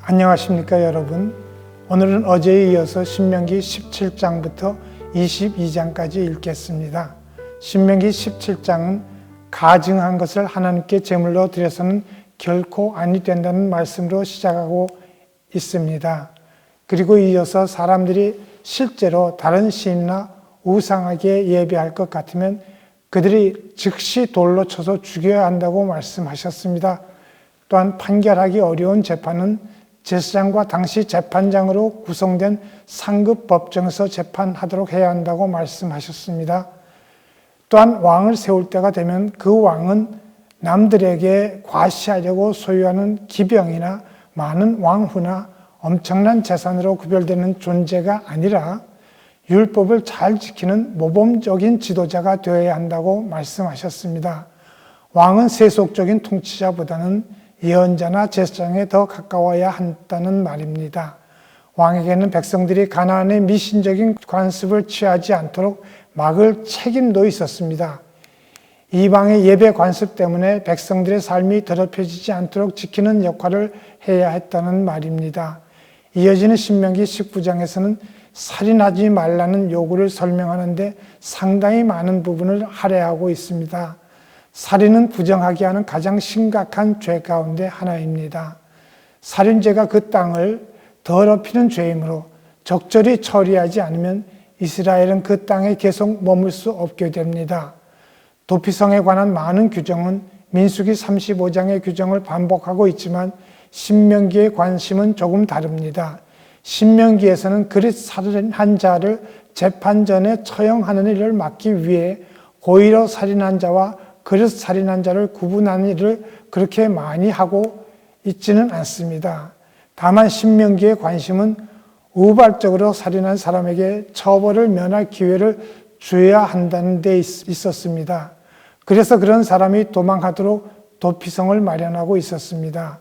안녕하십니까 여러분. 오늘은 어제에 이어서 신명기 17장부터 22장까지 읽겠습니다. 신명기 17장은 가증한 것을 하나님께 제물로 드려서는 결코 아니 된다는 말씀으로 시작하고 있습니다. 그리고 이어서 사람들이 실제로 다른 신이나 우상에게 예배할 것 같으면 그들이 즉시 돌로 쳐서 죽여야 한다고 말씀하셨습니다. 또한 판결하기 어려운 재판은 제사장과 당시 재판장으로 구성된 상급 법정에서 재판하도록 해야 한다고 말씀하셨습니다. 또한 왕을 세울 때가 되면 그 왕은 남들에게 과시하려고 소유하는 기병이나 많은 왕후나 엄청난 재산으로 구별되는 존재가 아니라 율법을 잘 지키는 모범적인 지도자가 되어야 한다고 말씀하셨습니다. 왕은 세속적인 통치자보다는 예언자나 제사장에 더 가까워야 한다는 말입니다. 왕에게는 백성들이 가나안의 미신적인 관습을 취하지 않도록 막을 책임도 있었습니다. 이방의 예배 관습 때문에 백성들의 삶이 더럽혀지지 않도록 지키는 역할을 해야 했다는 말입니다. 이어지는 신명기 19장에서는 살인하지 말라는 요구를 설명하는데 상당히 많은 부분을 할애하고 있습니다. 살인은 부정하게 하는 가장 심각한 죄 가운데 하나입니다. 살인죄가 그 땅을 더럽히는 죄이므로 적절히 처리하지 않으면 이스라엘은 그 땅에 계속 머물 수 없게 됩니다. 도피성에 관한 많은 규정은 민수기 35장의 규정을 반복하고 있지만 신명기의 관심은 조금 다릅니다. 신명기에서는 그릇 살인한 자를 재판 전에 처형하는 일을 막기 위해 고의로 살인한 자와 그릇 살인한 자를 구분하는 일을 그렇게 많이 하고 있지는 않습니다. 다만 신명기의 관심은 우발적으로 살인한 사람에게 처벌을 면할 기회를 줘야 한다는 데 있었습니다. 그래서 그런 사람이 도망하도록 도피성을 마련하고 있었습니다.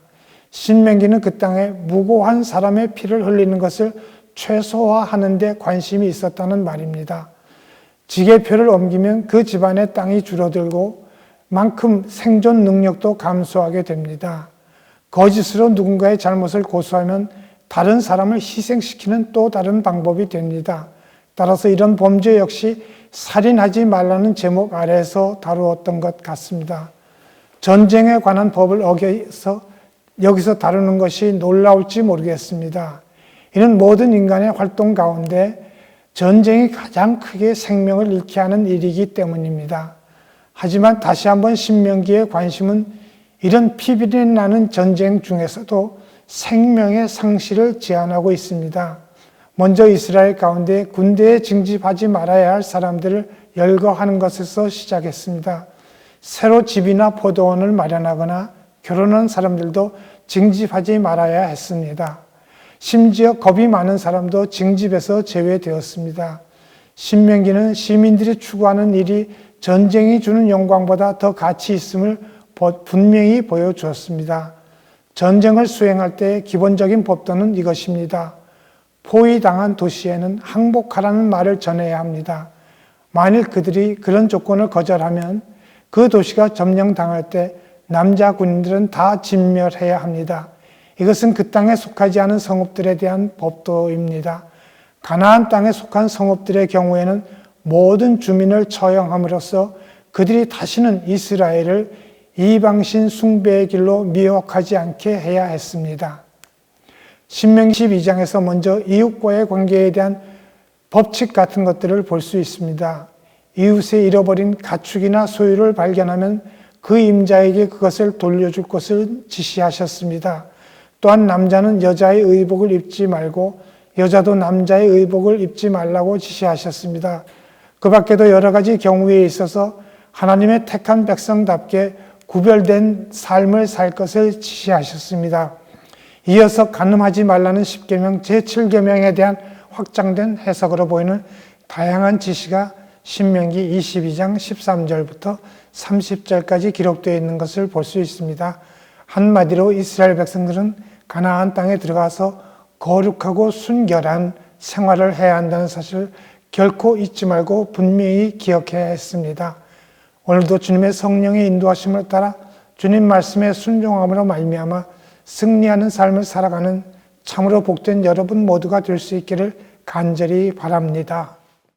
신명기는 그 땅에 무고한 사람의 피를 흘리는 것을 최소화하는 데 관심이 있었다는 말입니다. 지게표를 옮기면 그 집안의 땅이 줄어들고 만큼 생존 능력도 감소하게 됩니다. 거짓으로 누군가의 잘못을 고소하면 다른 사람을 희생시키는 또 다른 방법이 됩니다. 따라서 이런 범죄 역시 살인하지 말라는 제목 아래에서 다루었던 것 같습니다. 전쟁에 관한 법을 어겨서 여기서 다루는 것이 놀라울지 모르겠습니다. 이는 모든 인간의 활동 가운데 전쟁이 가장 크게 생명을 잃게 하는 일이기 때문입니다. 하지만 다시 한번 신명기의 관심은 이런 피비린내 나는 전쟁 중에서도 생명의 상실을 제한하고 있습니다. 먼저 이스라엘 가운데 군대에 징집하지 말아야 할 사람들을 열거하는 것에서 시작했습니다. 새로 집이나 포도원을 마련하거나 결혼한 사람들도 징집하지 말아야 했습니다. 심지어 겁이 많은 사람도 징집에서 제외되었습니다. 신명기는 시민들이 추구하는 일이 전쟁이 주는 영광보다 더 가치 있음을 분명히 보여주었습니다. 전쟁을 수행할 때 기본적인 법도는 이것입니다. 포위당한 도시에는 항복하라는 말을 전해야 합니다. 만일 그들이 그런 조건을 거절하면 그 도시가 점령당할 때 남자 군인들은 다 진멸해야 합니다. 이것은 그 땅에 속하지 않은 성읍들에 대한 법도입니다. 가나안 땅에 속한 성읍들의 경우에는 모든 주민을 처형함으로써 그들이 다시는 이스라엘을 이방신 숭배의 길로 미혹하지 않게 해야 했습니다. 신명기 12장에서 먼저 이웃과의 관계에 대한 법칙 같은 것들을 볼 수 있습니다. 이웃의 잃어버린 가축이나 소유를 발견하면 그 임자에게 그것을 돌려줄 것을 지시하셨습니다. 또한 남자는 여자의 의복을 입지 말고 여자도 남자의 의복을 입지 말라고 지시하셨습니다. 그 밖에도 여러 가지 경우에 있어서 하나님의 택한 백성답게 구별된 삶을 살 것을 지시하셨습니다. 이어서 간음하지 말라는 10계명 제7계명에 대한 확장된 해석으로 보이는 다양한 지시가 신명기 22장 13절부터 30절까지 기록되어 있는 것을 볼 수 있습니다. 한마디로 이스라엘 백성들은 가나안 땅에 들어가서 거룩하고 순결한 생활을 해야 한다는 사실을 결코 잊지 말고 분명히 기억해야 했습니다. 오늘도 주님의 성령의 인도하심을 따라 주님 말씀에 순종함으로 말미암아 승리하는 삶을 살아가는 참으로 복된 여러분 모두가 될 수 있기를 간절히 바랍니다.